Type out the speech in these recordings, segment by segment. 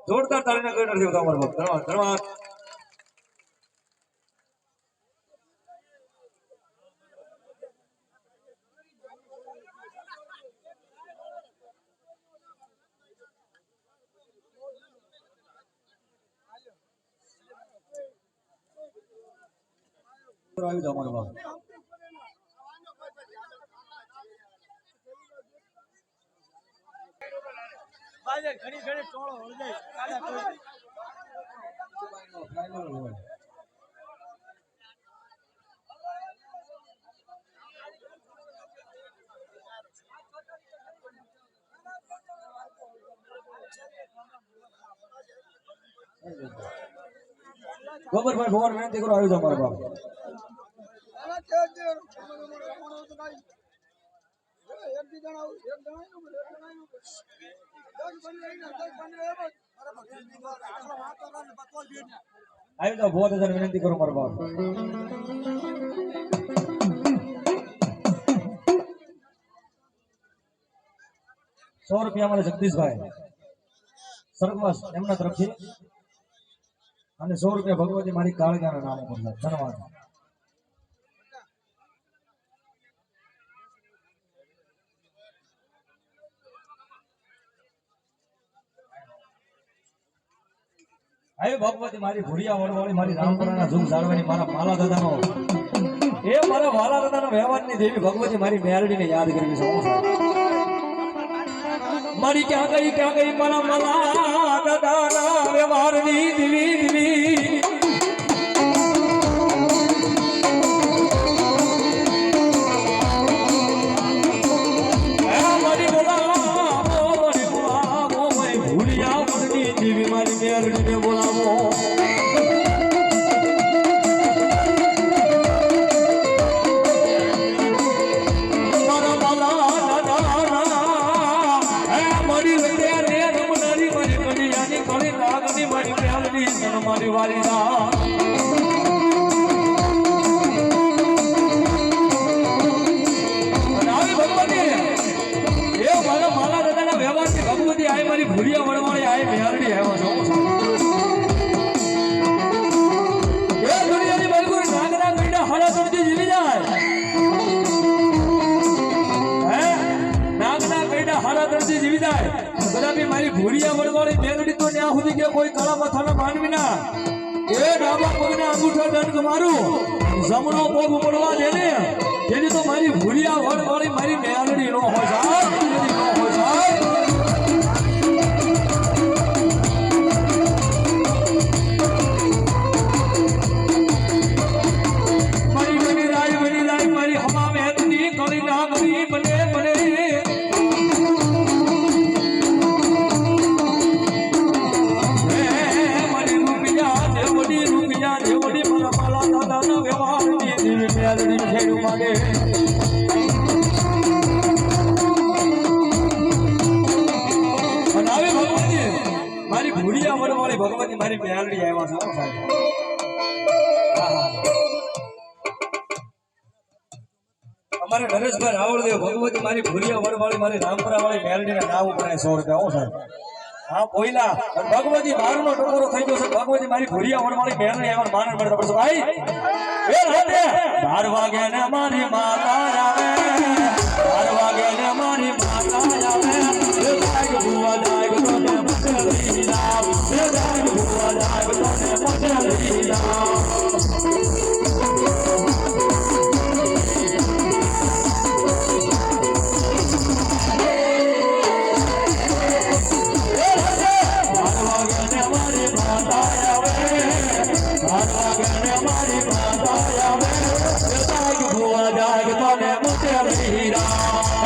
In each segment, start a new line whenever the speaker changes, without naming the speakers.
જોરદાર તાળીના કરી નથી તમારો ભક્ત. ધન્યવાદ ધન્યવાદ. આવ્યું તમારું ભાવ
ઘણી ઘણી ટોળો હળગાઈ કાલા કોઈ
ગોબરભાઈ ભગવાન વિનંતી કરો આવ્યું તમારું ભાવ આવી જાઓ બહુ હજાર વિનંતી કરો મારો બાપ. ₹100 મારે જગદીશભાઈ સરગવાસ એમના તરફથી અને ₹100 ભગવતી મારી કાળગાના નામ ઉપર. ધન્યવાદ. આય ભગવતી મારી ભુડિયા વડવાળી મારી રામપુરાના જુગ જાળવાની મારા માલા દાદાનો એ મારા વાલા દાદાના વ્યવહારની દેવી ભગવતી મારી મેરડીને યાદ કરવી છે. મારી ક્યાં ગઈ મારા માલા દાદાના વ્યવહારની દેવી દેવી મારી બોલાવો ભુડિયા વડની દેવી મારી મેરડીને બોલાવો. મારી વારી ભગવતી એ મારા માલા દાદાના વ્યવહારથી ભગવતી આય મારી ભુડિયા વડવાળી આય મેરડી આવ્યો છો. એ દુનિયાની બલગુર નાગના પીડા હળાસણથી જીવી જાય હે નાગના પીડા હળાસણથી જીવી જાય કદાપી મારી ભુડિયા વડવાળી મેરડી તો ત્યાં સુધી કે કોઈ કાળા માથાના માનવી ના એ ડાબા પગને અંગૂઠો દંડ મારું જમણો પગ ઉપડવા દે ને જેની તો મારી ભુડિયા વડવાળી મારી મેરડી નો હોય સાહેબ નો હોય સાહેબ. મારી બની રાય મારી હમા મેદની કળી નાગરી બને બને મારી ભુડિયા વડવાળી ભગવતી મારી મેરડી આવ્યા છે. અમારે નરેશભાઈ રાવળદેવ ભગવતી મારી ભુડિયા વડવાળી મારી રામપુરા વાળી મેરડીને નામ ઉપર ₹100 હો સાહેબ. હા બોયલા ભગવતી મારનો ટકોરો થઈ ગયો છે. ભગવતી મારી ભુડિયા વડવાળી મેરડી આવ્યા માનન મળતા પડશે ભાઈ. એ રાતે 12 વાગે ને મારી માતા આવે 12 વાગે ને મારી માતા આવે એ જાગ ભુવા જાગ તને મચલી લાવ એ જાગ ભુવા જાગ તને મચલી લાવ. મારી માતા આવે જાગ ભુવા જાગ તને મચલી લાવ.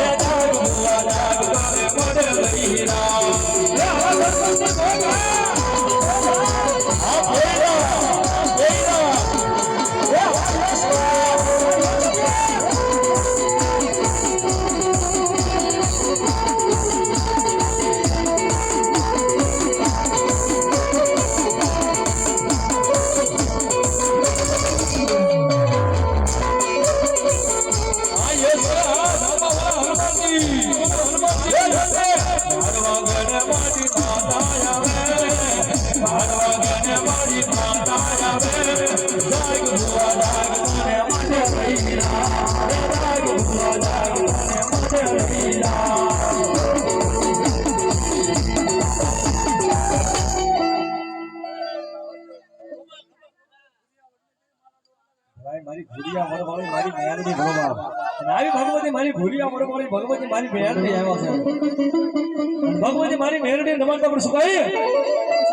મારી ભૂરિયા વડવાળી મારી મેલડી ભણવા અને આવી ભગવતી મારી ભૂરિયા વડવાળી ભગવતી મારી મેલડી આવ્યા છે અને ભગવતી મારી મેલડી નમન પર શું કહે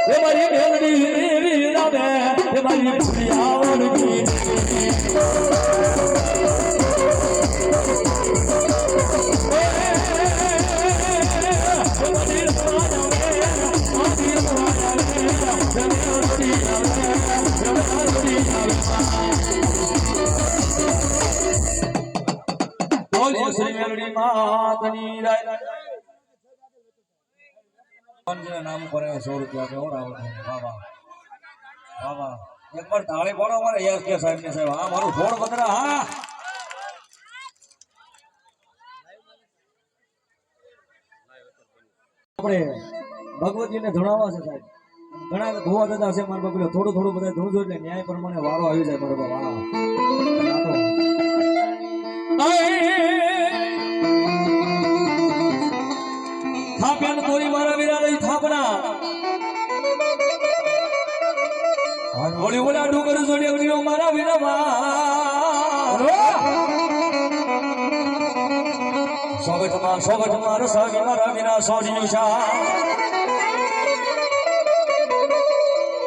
એ મારી મેલડી એવી રામે એ મારી ભૂરિયા વડવી શ્રી મેલડી માતની રાય નામ પર 100 રૂપિયા કેવો રાવ બાબા બાબા એકવાર તાળી પાડો અમારે યસ કે સાહેબ ને સાહેબ હા મારું ફોડ બદરા હા આપણે ભગવતીને ધણાવા છે સાહેબ ઘણા ધોવા દાદા છે મારા બાપુ થોડું થોડું બધા ધોજો એટલે ન્યાય પ્રમાણે વારો આવી જાય મારો બાબા થાપ્યા તોરી મારા વીરા લઈ થાપના હોળી ઓલા ડુંગર જોડે મારા વીરા સ્વાગત મારા સાગર મારા વીરા સોડિયું શા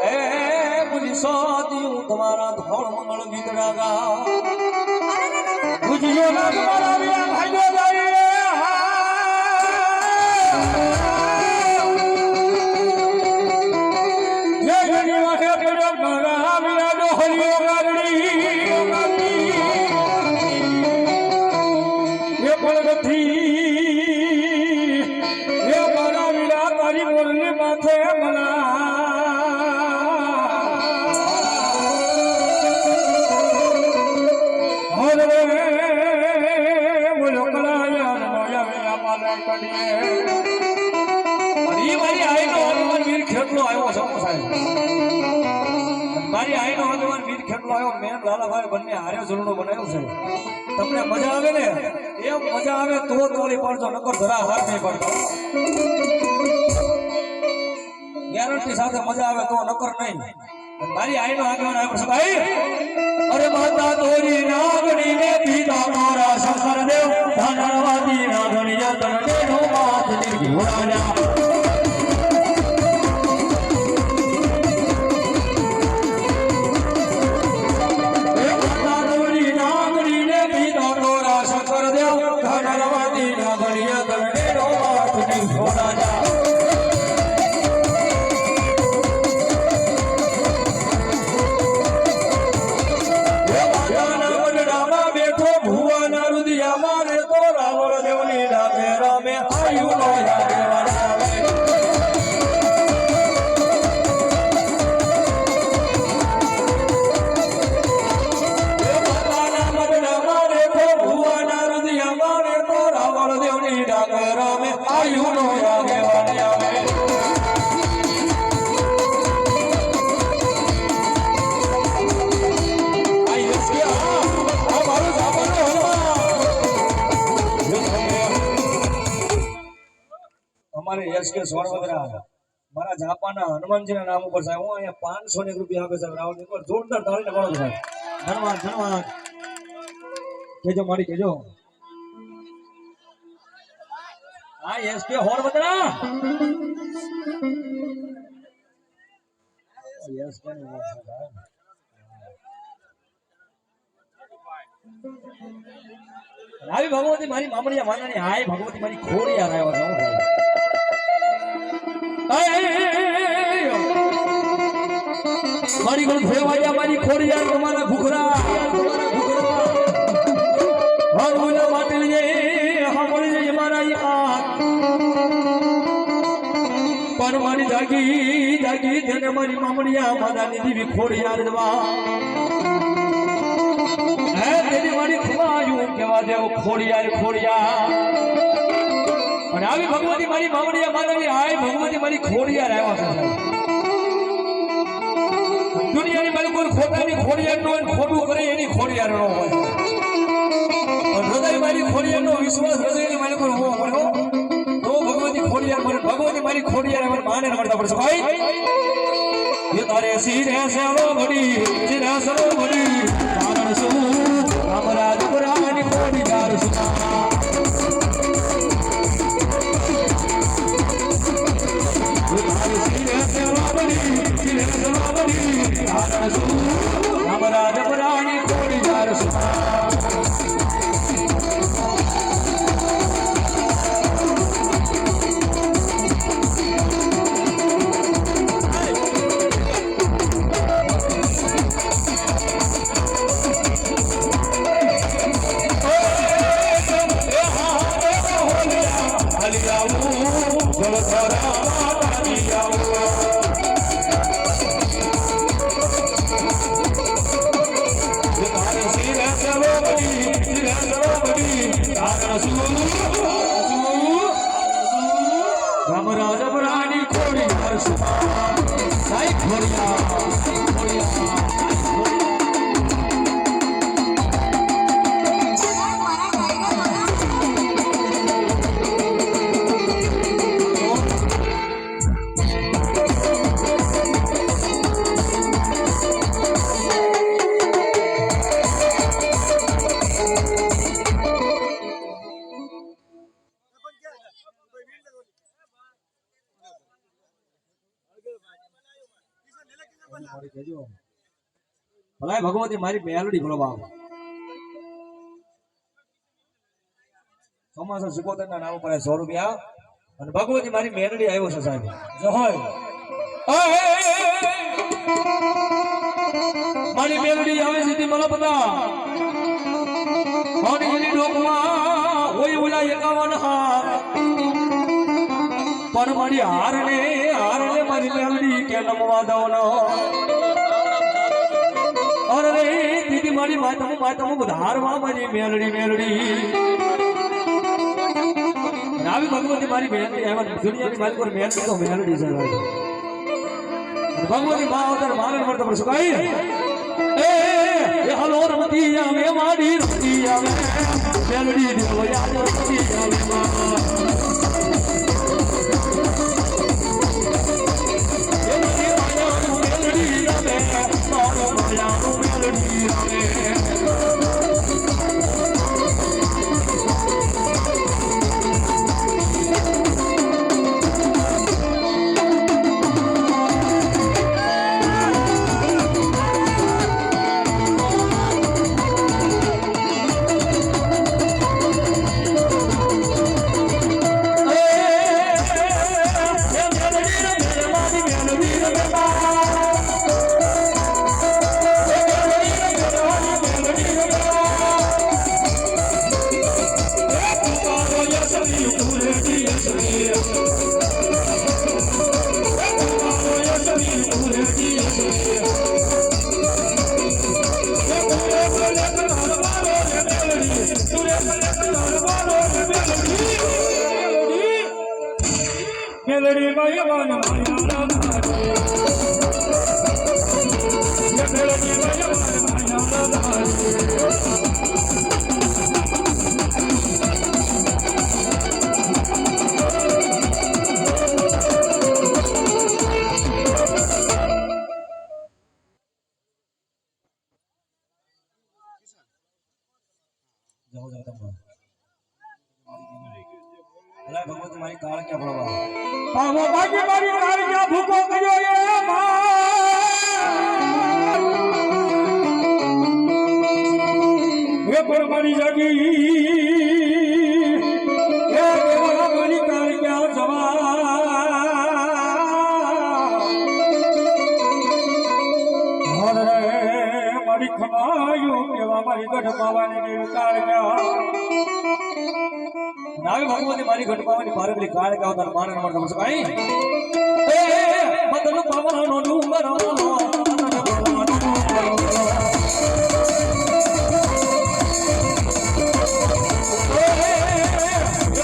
એ પુલી સોડિયું તમારા ધોળ મંગળ ગીત ગાગા ગુજિયો ના તમારા વીરા ભાઈઓ જાય મારી આઈનો હનુમાન વીર ખેટલો આવ્યો મેં લાલાભાઈ બંને હાર્યો ઝૂલનો બનાવ્યો છે તમને મજા આવે ને એ મજા આવે તો તોડી પાડજો નકર ધરા હાથ નહીં પડતો ગેરંટી સાથે મજા આવે તો નકર નહીં મારી આઈનો આગળ આવ્યો ભાઈ અરે માતા તોરી નાગણી ને પીતા મારા શંકર દેવ ધનવાદી નાગણી તને નો માત નિર્ગુણાયા અમારે એસકે સોળવદરા મારા જાપાના હનુમાનજીના નામ ઉપર સાહેબ હું અહીંયા 500 રૂપિયા આપે સાહેબ રાવણ એકવાર જોરદાર તાળીને બોલો સાહેબ ધન્યવાદ ધન્યવાદ કેજો મારી કેજો હા એસકે સોળવદરા એસકે આવી ભગવતી મારી મામડિયા માનાની હાય ભગવતી મારી ખોડિયાર આવ્યા છે મારી ગણ ફેવાયા મારી ખોડિયાર તમારા ભૂખરા હરમુલા માટલીએ સાંભળી મારા યાર પણ મારી જાગી જાગી તેને મારી મામડિયા માદાની દીવી ખોડિયાર દવા હે તેની મારી ખવાયું કેવા દેવ ખોડિયાર ખોડિયાર અને આવી ભગવતી મારી મામડિયા માનવી આય ભગવતી મારી ખોડિયાર આવ્યા છે દુનિયાની બિલકુલ ખોટાની ખોડિયાર નો ખોટું કરે એની ખોડિયાર નો હોય હૃદય મારી ખોડિયાર નો વિશ્વાસ હૃદયની મારી કોઈ હો મળો તો ભગવતી ખોડિયાર મને ભગવતી મારી ખોડિયાર મને માને મળતા પડશે ભાઈ એ તારે શિરે સેવો મળી શિરે સેવો મળી કારણ શું અમારા જબરાની કોડી કાર સુના તારે શિરે સેવો મળી શિરે સેવો મળી કારણ શું અમારા જબરાની કોડી કાર સુના રામરાજબરાની કોડી હર્ષમાં સાઈ ખોડિયા ભલાય ભગવતી મારી મેલડી બોલવા ચોમાસા સિકોતર ના નામ પર 100 રૂપિયા અને ભગવતી મારી મેલડી આવ્યો છે સાહેબ જય મારી મેલડી આવે સીધી મને પતા મારી એની ડોકમાં હોય ઓલા 51 હાર પણ મારી હારને મારી મેલડી કે નમવા દો ન અરે દીદી મારી માતમ વધારવા મારી મેલડી આવી ભગવતી મારી મેલડી એમાં દુનિયાની મારી પર મેલડી તો મેલડી છે ભગવતી મા અવતાર મારે મળતો પર સુકાઈ એ હલો રમતી આવે મારી રમતી આવે મેલડી દેવો યાદ રમતી આવે મેલડી ભગવાન ભગવતી મારી કાળ ક્યાં ભળવા પાવો ભાગ્ય મારી કાળ ક્યાં ભૂકો કર્યો એ પર મારી જાગી એ દેવા મારી કાળ ક્યાં જવા મારી ખમાયું કેવા મારી ગઢ પાવાની દેવ કાળ ક્યાં નાવી ભગવતી મારી ઘટ પાવાની ભારતલી કાળ કે અવતાર માનન મળતો સકાઈ એ મતલ પાવાનો ડુંગર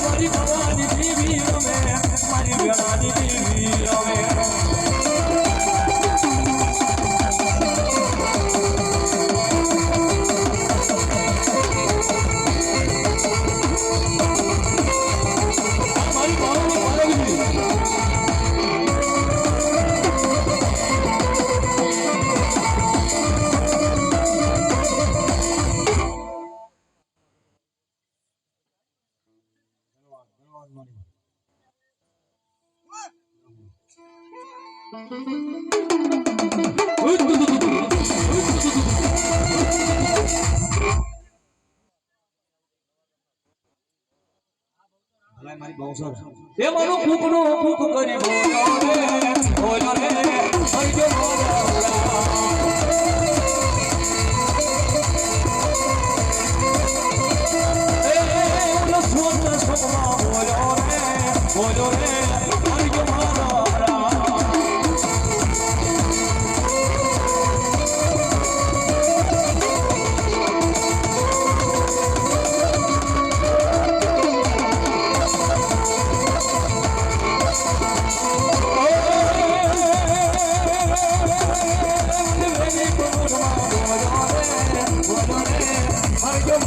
મારી ભવાની દેવી અમે મારી ભવાની દેવી અમે ભલાઈ મારી બહુ સર એ મારો કૂકનો કૂક કરી બોલો રે હરજો બોલો રે હરજો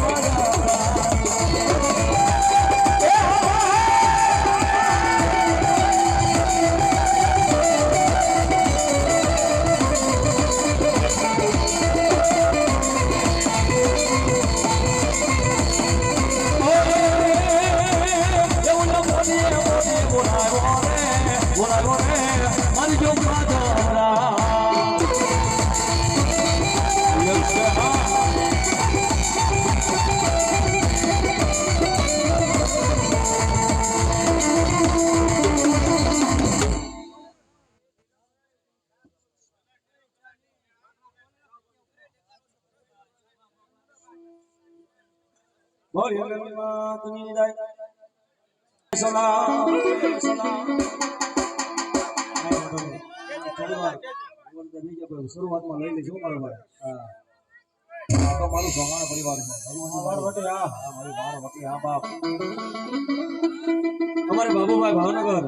મારા બોલ યલમાં તુમી જાય સલામ સલામ શરૂઆતમાં લઈ લેજો મારો ભાઈ હા તો મારું ભગવાન પરિવાર છે ભગવાન વટી હા મારી ભાવ વટી હા બાપ અમારે બાબુભાઈ ભાવનગર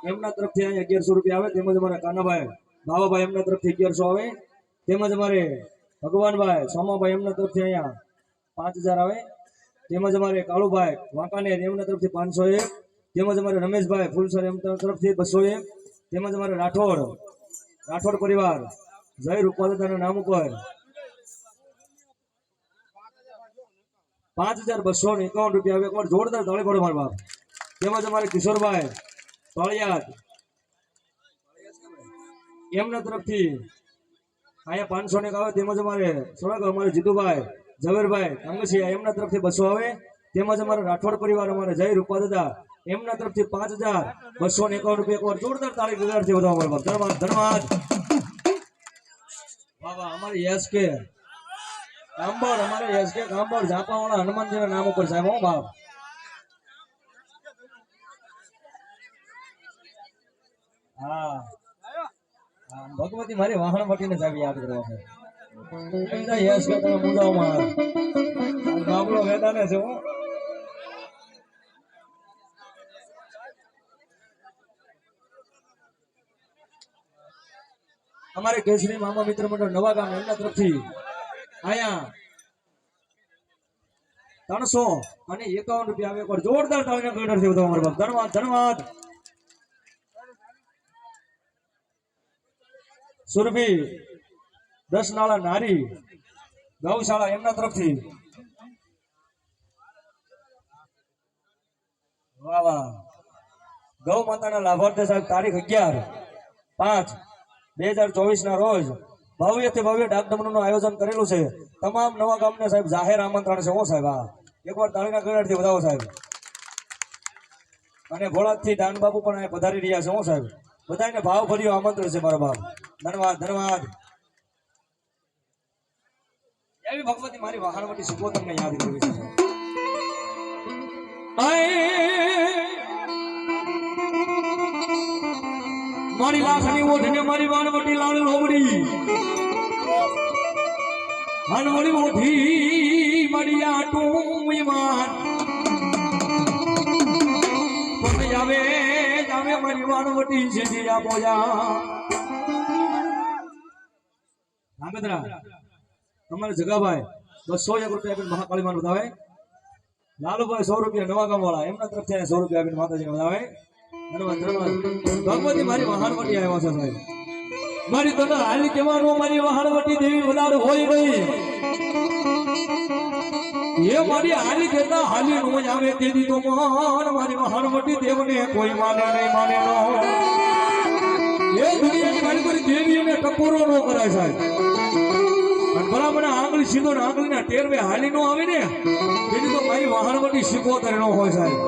એમના તરફથી અહીં 1100 રૂપિયા આવે તેમજ અમારા કાનાભાઈ બાબાભાઈ એમના તરફથી 1100 આવે તેમજ અમારે ભગવાનભાઈ સોમાભાઈ એમના તરફથી અહીંયા 5000 આવે તેમજ અમારે કાળુભાઈ વાંકાનેર એમના તરફથી 501 તેમજ અમારે રમેશભાઈ ફૂલસર એમના તરફથી 201 તેમજ અમારે રાઠોડ પરિવાર જય રૂપાદાના નામ ઉપર 5251 રૂપિયા આવે એકવાર જોરદાર તાળી પાડો મારા બાપ તેમજ અમારે કિશોરભાઈ પાળિયાદ એમના તરફથી અહીંયા 500 આવે તેમજ અમારે સોળાગ અમારે જીતુભાઈ ઝવેરભાઈ કાંગસિયા એમના તરફથી 200 આવે તેમજ અમારા રાઠોડ પરિવાર અમારે જય રૂપાદાદા એમના તરફથી 5251 રૂપિયા એકવાર જોરદાર તાળી ગગાડથી વધાવો મારા બાપ ધન્યવાદ ધન્યવાદ વાહ વાહ અમારે એસકે કાંબર અમારે એસકે કાંબર ઝાપાવાળા હનુમાનજીના નામ ઉપર સાહેબ હો બાપ હા ભગવતી મારી વાહન વટીને જ આવી યાદ કરવા છે એસકે તમે મુંજાઓ માં મામલો વેદાને છે હો અમારે કેસરી મામા મિત્ર મંડળ નવા ગામ એમના તરફથી આયા 351 રૂપિયા આવે એકવાર જોરદાર તાળીના ગણતરી વધાવો મારા બાપ ધન્યવાદ ધન્યવાદ સુરભી 10 નાળા નારી ગૌશાળા એમના તરફથી વાહ વાહ ગૌ માતાના લાભાર્થી સાહેબ તારીખ 11/5/2024 ના રોજ ભવ્યથી ભવ્ય ડાકડમનું આયોજન કરેલું છે તમામ નવા ગામને સાહેબ જાહેર આમંત્રણ છે હો સાહેબ હા એકવાર તાળીના ગણતરી વધાવો સાહેબ અને ભોળાથી દાન બાપુ પણ અહીંયા પધારી રહ્યા છે હો સાહેબ બધાને ભાવ ભર્યો આમંત્રણ છે મારા બાપ ધન્યવાદ ધન્યવાદ એવી ભગવતી મારી વહાણવટી સુખો તમને યાદ કરવી છે મારી લાખની ઓઢને મારી વાનવટી લાલ લોબડી વાનવડી ઓઢી મારી આટું ઈમાન કોને આવે જાવે મારી વાનવટી સીધી આપોજા નામેદરા તમારે જગાભાઈ 201 રૂપિયા આપીને મહાકાળી માં વધાવે લાલુભાઈ 100 રૂપિયા નવા ગામ વાળા એમના તરફથી 100 રૂપિયા આપીને માતાજીને વધાવે ભગવતી મારી વહાણવટી આવ્યા છે સાહેબ મારી તને હાલ કેવાનો મારી વહાણવટી દેવી વધારે હોય ગઈ એ મારી હાલી કેતા હાલી નો આવે તેથી તો માન મારી વહાણવટી દેવને કોઈ માને નહીં માને નો એ દુનિયાની મારી બધી દેવીઓને ટકોરો ન કરાય સાહેબ. અને બરાબર આંગળી સીધો ને આંગળીના ટેરવે હાલી નો આવે ને એની તો મારી વહાણવટી શીખોતર ન હોય સાહેબ.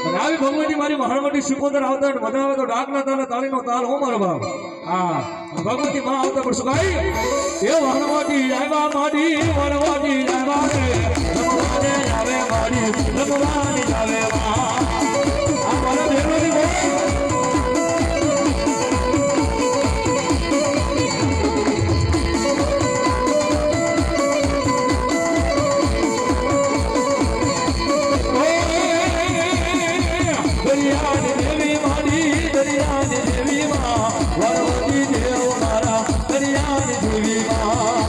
અને આવી ભગવતી મારી વહાણવટી શીખોતર આવતા બધા આવે તો ડાકના તાલે તાળીનો તાલ હો મારો બાપ. હા ભગવતી માં આવતા પણ શું ગાય એ વહાણવટી આવ્યા માડી વણવટી આવ્યા રે રમવાને આવે માડી રમવાની આવે આ મારા ભેરોની બોલ. દરિયાની દેવી મારી દરિયાની દેવી માં વરવતી દેવ મારા દરિયાની દેવી માં.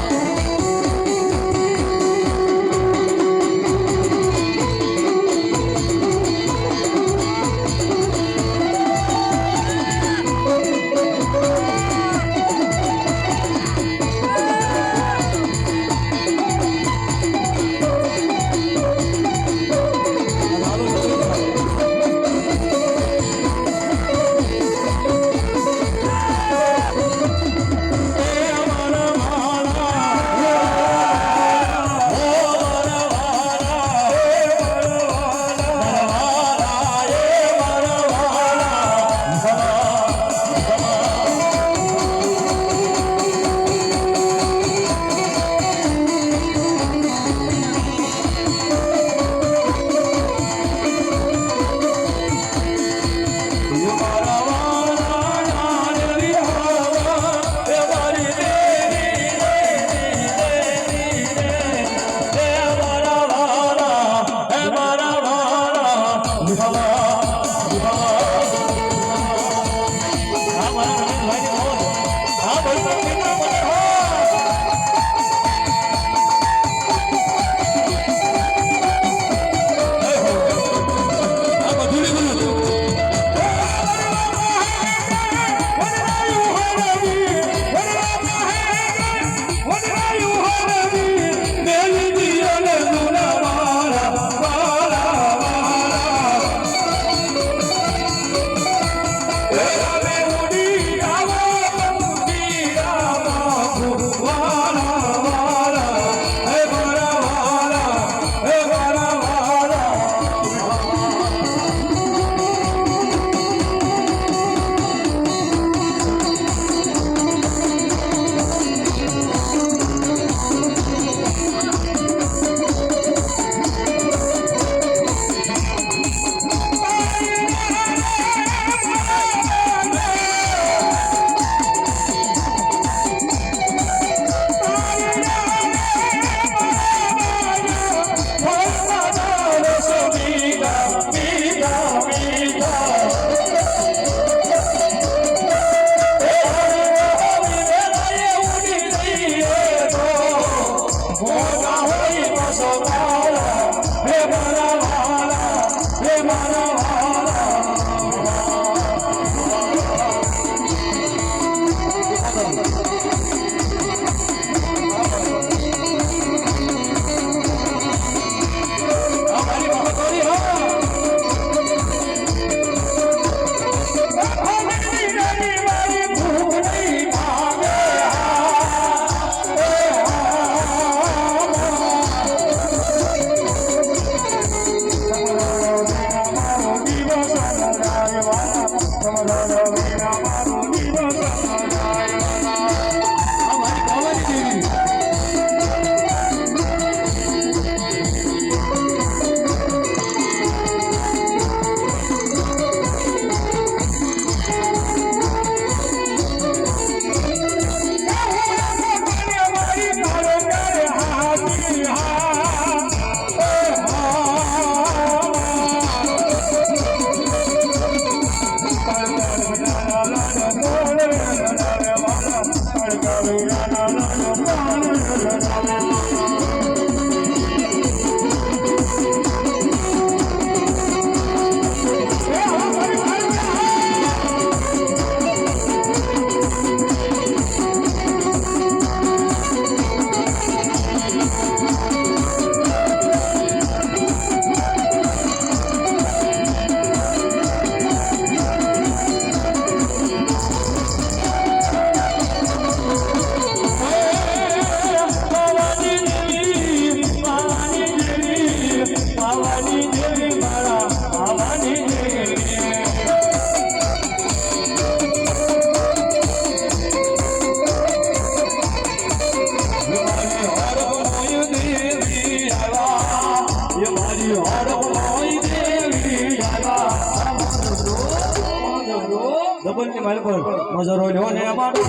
બિલકુલ મજરો લ્યો ને અમારો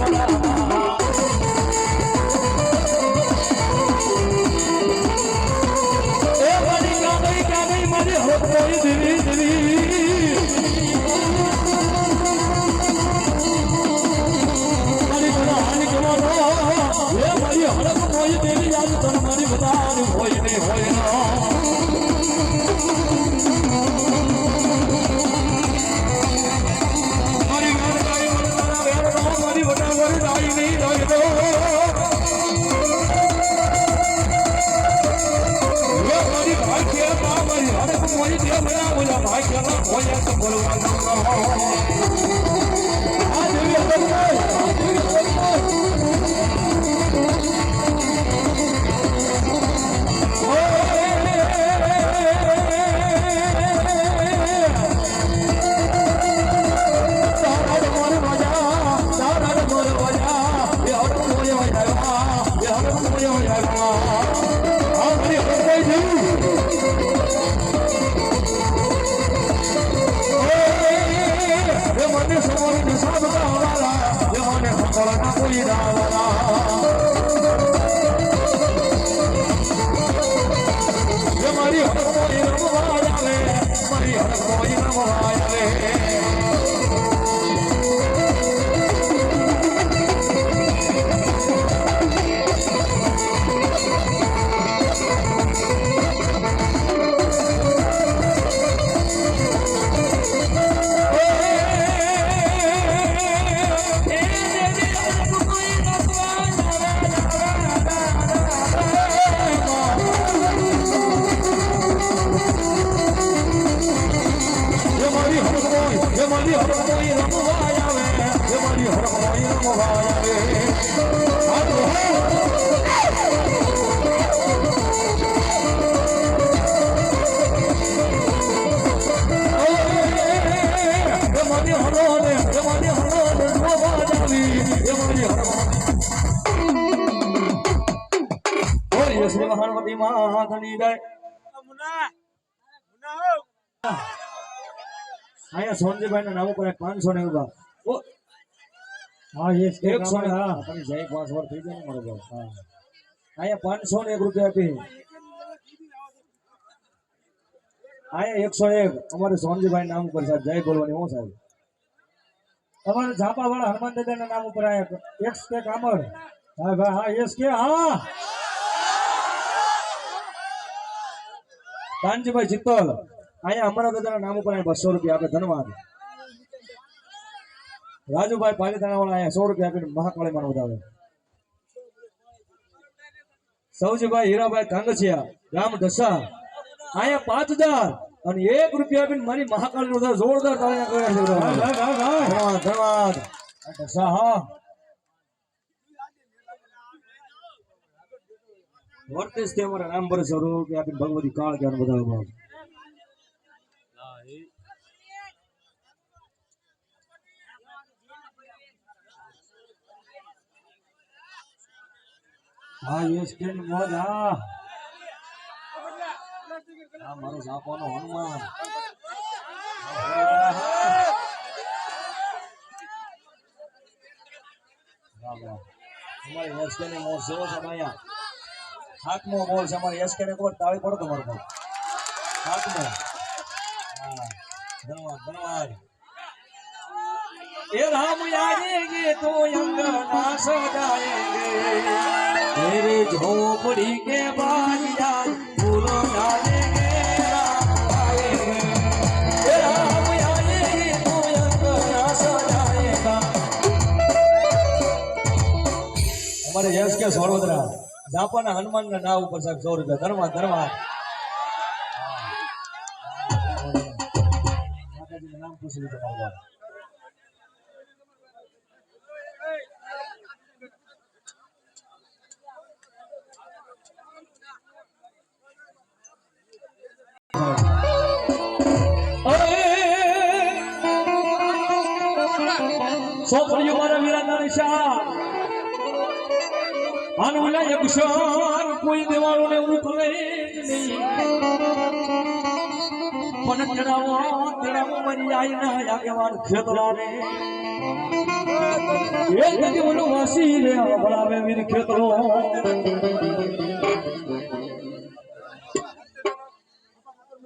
એ મારી કાગઈ મારી હરકોઈ દેવી દેવી મારી બડા હાની કમાનો એ મારી હરકોઈ દેવી યાદ તન મારી બધાની હોય ને હોય ના શ્રી મહાનવતી માતની જય
મુના મુના હો
આયા સોનજીભાઈ ના નામ ઉપર 500 ને ઉભા ઓ
હા યસ કે
100 ને હા તમે જય 5 વાર થઈ જાય ને મારો બાપ હા આયા 501 રૂપિયા આપી આયા 101 અમારે સોનજીભાઈ નામ ઉપર સાહેબ જય બોલવાની હું સાહેબ
તમારે ઝાપા વાળા હનુમાન દાદા ના નામ ઉપર આયા એક્સ કે કામર હા ભાઈ હા યસ કે હા
કાનજીભાઈ ચિત્તોલ અહીંયા અમારા દાદાના નામ ઉપર 200 રૂપિયા આપે ધન્યવાદ રાજુભાઈ પાલીતાણા વાળા અહીંયા 100 રૂપિયા આપીને મહાકાળી માં વધાવે સૌજીભાઈ હીરાભાઈ કાંગસિયા ગામ ઢસા અહીંયા 5000 અને 1 રૂપિયા આપીને મારી મહાકાળી વધાવે જોરદાર તાળીਆਂ કર્યા છે ધન્યવાદ ધન્યવાદ ઢસા હા વર્તેશ તે અમારા નામ પર 100 રૂપિયા આપીને ભગવતી કાળ જ્ઞાન વધાવે હા યસ કેન મોજ હા મારો સાપોનો હનુમાન અમારે યસ કેન મોજ સેવો છે માયા હાથમો બોલ છે અમારે યસ કેન કોટ તાળી પડો તમારો બોલ હાથમો હા ધન્યવાદ ધન્યવાદ એ રામ आएंगे तो अंगना सजाएंगे तेरे झोपड़ी के बाद याद फूलों डालेंगे राम आएंगे ए राम आएंगे तो अंगना सजाएगा हमारे यश के सोड़वदरा जापाना हनुमान ना नाव ऊपर साहब 100 रुपया धन्यवाद धन्यवाद नाम पूछ लीजिए हमारा સોપડિયું મારા વીરાના નિશાન આનું લાયક શાન કોઈ દેવાળો ને ઉભરે જ નહીં મને તેડાવો મારી આઈના આગેવાન ખેતરાને એ કદી ઓલું વાસી રે ભણાવે વીર ખેતરો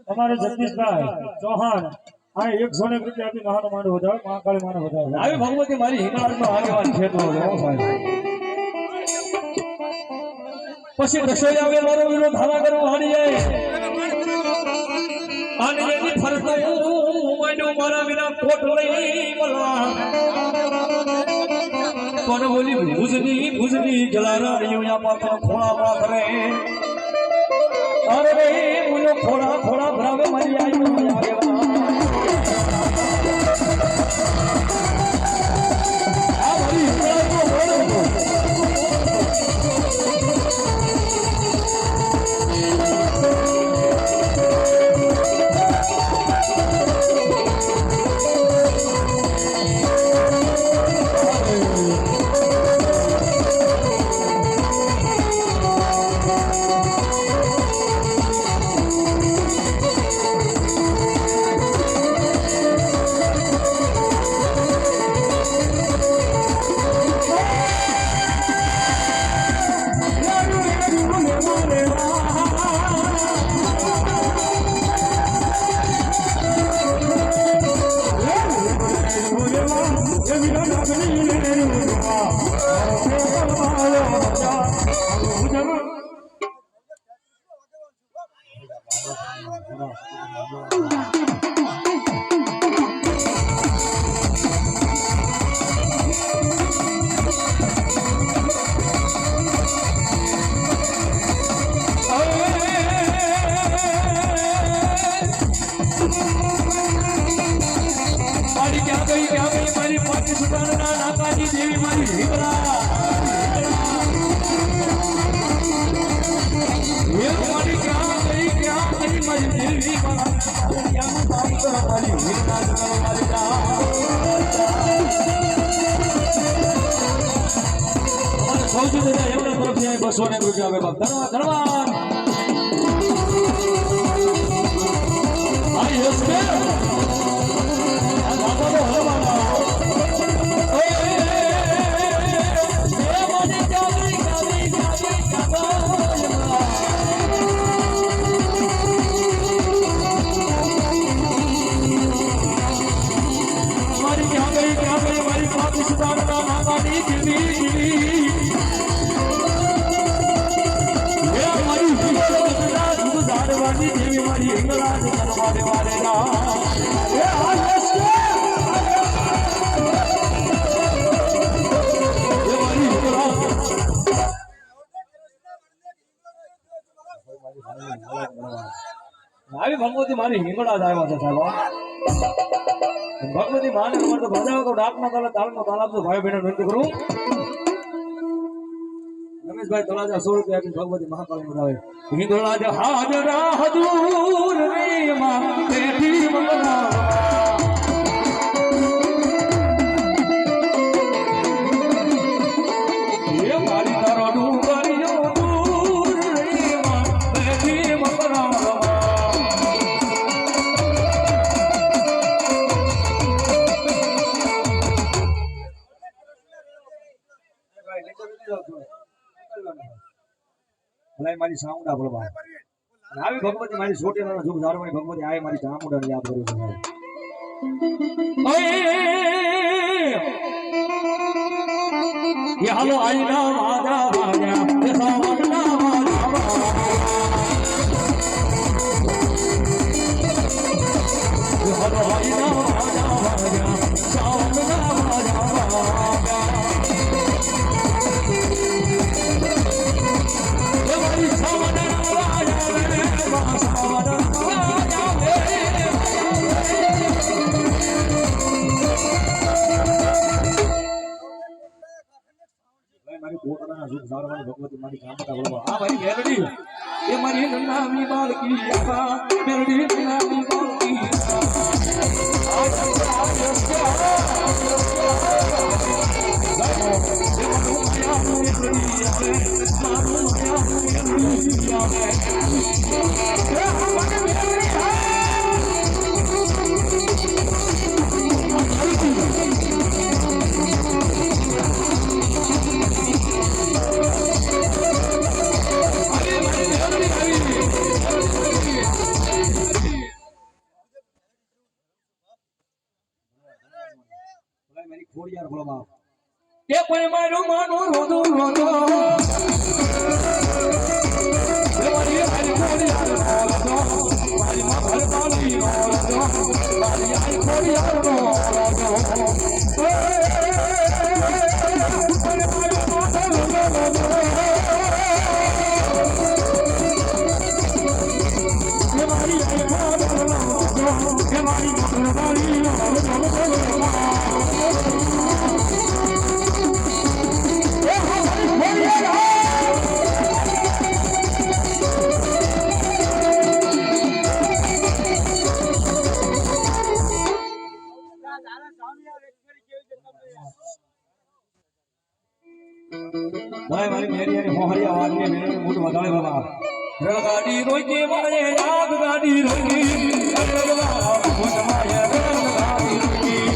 તમારે જગદીશભાઈ ચૌહાણ આ 101 રૂપિયા આપી મહાનો માંડ વધારે મહાકાળી માંડ વધારે
આવી ભગવતી મારી હિંગળાજનો આગેવાન ખેતરો છે હો સાહેબ પછી રસોઈ આવે મારો વીરો ધારા કરવા હાડી જાય અને એની ફરતો માંડ્યો મારા વિના કોટ લઈ બોલા પણ બોલી ભુજની જલારા અહીંયા પાત્ર ખોળા પાથરે અરે રે બોલો ખોળા ભરાવે મારી આઈનો આગેવાન આ મારી હિંગળાજનો ઘોડો સૌથી બધા એમના તરફથી 200 રૂપિયા આવે બાપ ધન્યવાદ આઈ યસ કે આ બાબાનો હલવાના આવી ભગવતી મારી હિંગળા જ આવ્યા છે સાહેબ ભગવતી માને અમારે તો ભજાવો તો ડાકનો તાલે તાલનો તાલાબ તો ભાઈ બહેનો વિનંતી કરું રમેશભાઈ તળાજા 100 રૂપિયા આપી ભગવતી મહાકાળી બનાવે હિંગળા જ હાજરા હજૂર રે માં બેઠી મંગલા એ મારી તારો ડુંગરીયો દૂર રે માં બેઠી મંગલા મારી સાઉન્ડ બોલવા આવી ભગવતી મારી છોટીના સુખ ધારવાની ભગવતી આય મારી ચામુંડાને યાદ કરું છું હાલો આઈના વાજા વાજા સાવણના વાજા હાલો આઈના વાજા વાજા સાવણના વાજા મારી કોટના સુખ ધારવાની ભગવતી મારી કામતા બોલવા આ ભાઈ મેલડી એ મારી નન્નાની બાળકી આ મેલડી નન્નાની બાળકી એ કોઈ મારું માનું રોજો રોજો મારી આઈ ખોડિયાર રોજો મારી માં ભરતાલી રોજો મારી આઈ ખોડિયાર રોજો ભાઈ મારી મેરી મોહરિયા વાદને મેરી મોટ વગાડે બાબા રગાડી રોઈ મારે યાદ ગાડી રોઈ રગવા મોટ મારે રગાડી રોઈ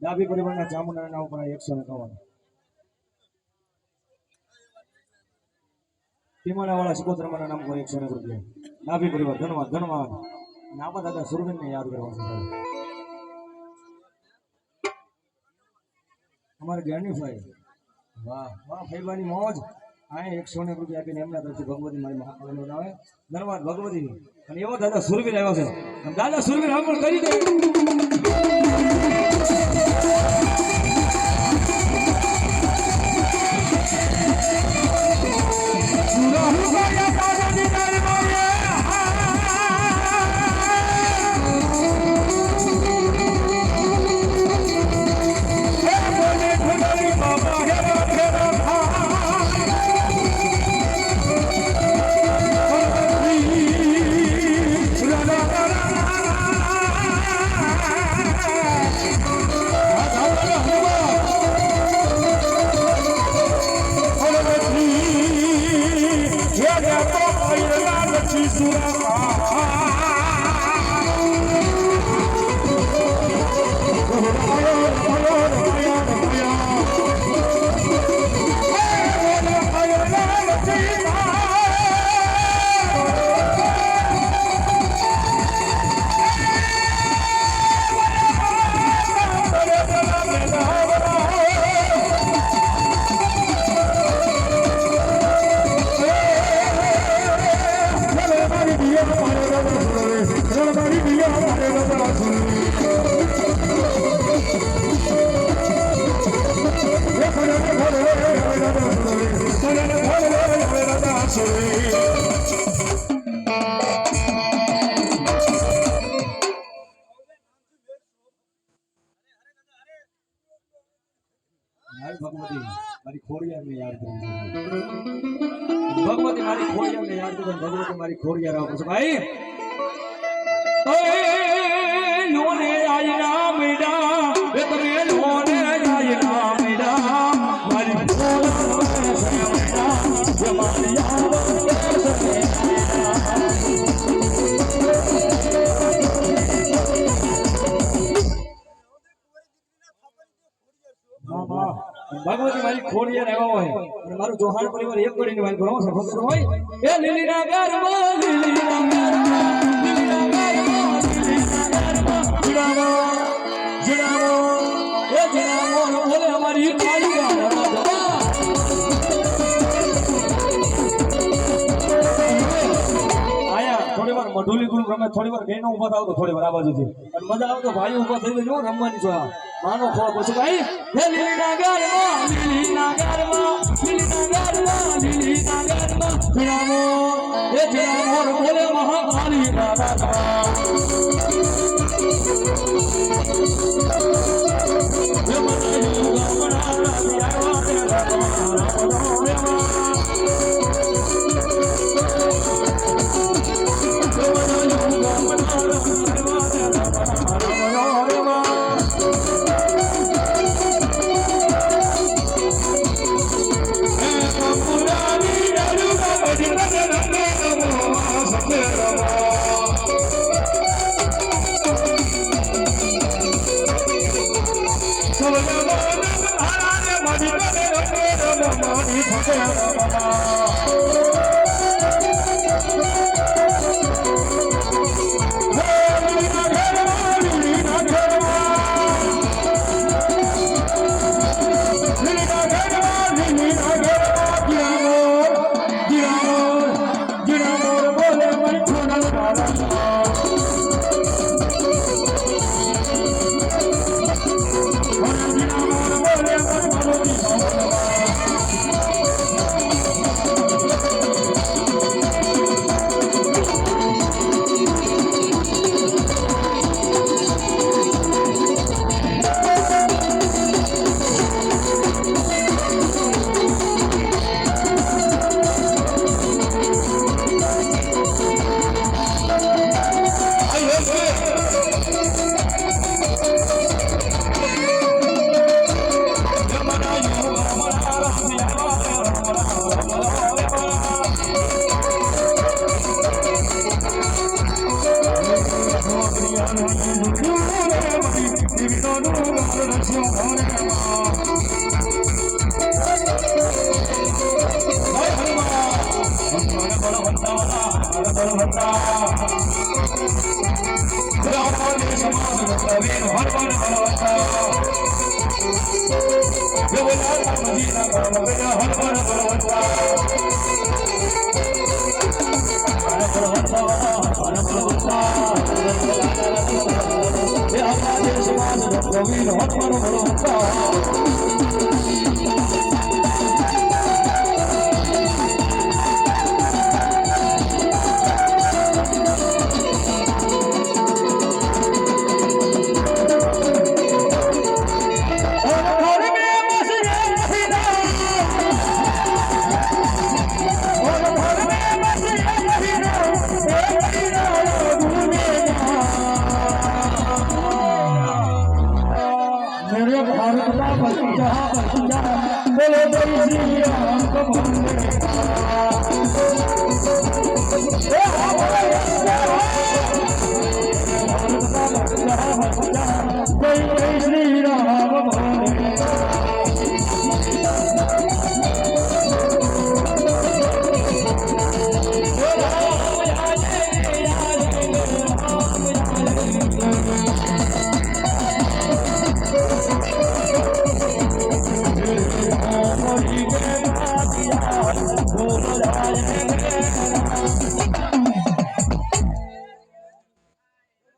ડાબી પરિવારના ચામુંડાના નામ ઉપર 151 ટીમાણા વાળા સિકોતરમાના નામ પર 101 રૂપિયા ડાબી પરિવાર ધનવાદ ધનવાદ અને આપણા દાદા સુરવીરને યાદ કરવા છે અમારે જ્ઞાનીભાઈ વાહ વાહ ભાઈબાની મોજ આ 101 રૂપિયા આપીને એમના તરફથી ભગવતી મારી મહાકાળનો આવે ધનવાદ ભગવતી અને એવો દાદા સુરવીર આવ્યો છે અને દાદા સુરવીર આગળ કરી દે ભગવતી મારી ખોડિયારને યાદ કરી ભગવતી મારી ખોડિયારને યાદ કરી ભગવતી મારી ખોડિયાર આવો છે ભાઈ લોને આયના મેડા એ તમે લોને આયના મેડા મારી ખોડિયાર જમાની આવો ભગવતી મારી ખોડિયાર આવ્યા હોય અને મારું જોહાણ પરિવાર એક કરીને મારી ભણો છે ભગત હોય એ લીલીના ગારમાં લીલીના ગારમાં લીલીના ગારમાં લીલીના ગારમાં જીડાવો જીડાવો એ જીડાવો બોલે અમારી કાળી ગામ થોડી વાર મઢુલી ગુરુ રમે થોડી વાર બેનો ઉભા થાવ તો થોડી વાર આ બાજુથી અને મજા આવે તો ભાઈ ઉભા થઈ જજો રમવાની છો માનો ખો પછી ભાઈ હે લીલીના ગારમાં લીલીના ગારમાં લીલીના ગારમાં લીલીના ગારમાં જીરામો એ જીરામો બોલે મહાકાળી રાધા એ મને ગામડા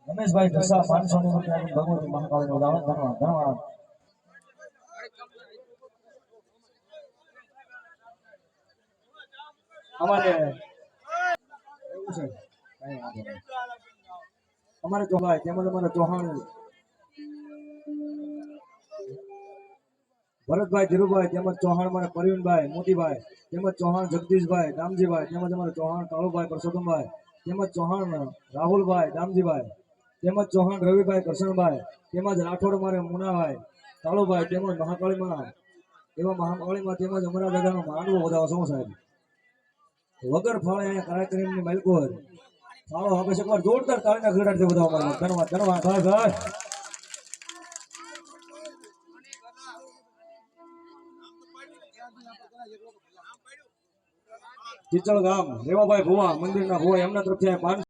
રમેશભાઈ દશા 500 ની રૂપિયા ભગવતી મહાકાળી નું દાન ધન્યવાદ ધન્યવાદ અમારે એવું છે કઈ વાંધો નહીં અમારે જો ભાઈ તેમજ અમારે ચૌહાણ ભરતભાઈ ધીરુભાઈ તેમજ ચૌહાણ મારા પરવીનભાઈ મોતીભાઈ તેમજ ચૌહાણ જગદીશભાઈ દામજીભાઈ તેમજ અમારા ચૌહાણ કાળુભાઈ પરસોત્તમભાઈ તેમજ ચૌહાણ રાહુલભાઈ દામજીભાઈ તેમજ ચૌહાણ રવિભાઈ કરશનભાઈ તેમજ રાઠોડ મારે મુનાભાઈ કાળુભાઈ તેમજ મહાકાળીમાં એવા મહાકાળીમાં તેમજ અમારા દાદાનો માંડવો વધાવો શું સાહેબ વગર ફાળે અહીંયા કાર્યક્રમની માલિકો ફાળો આપે છે એકવાર જોરદાર તાળીના ગરડાથી વધાવવા માંગે ધન્યવાદ ધન્યવાદ
ભાઈ ભાઈ
ચીચલ ગામ રેવાભાઈ ભુવા મંદિરના ભુવા એમના તરફથી 500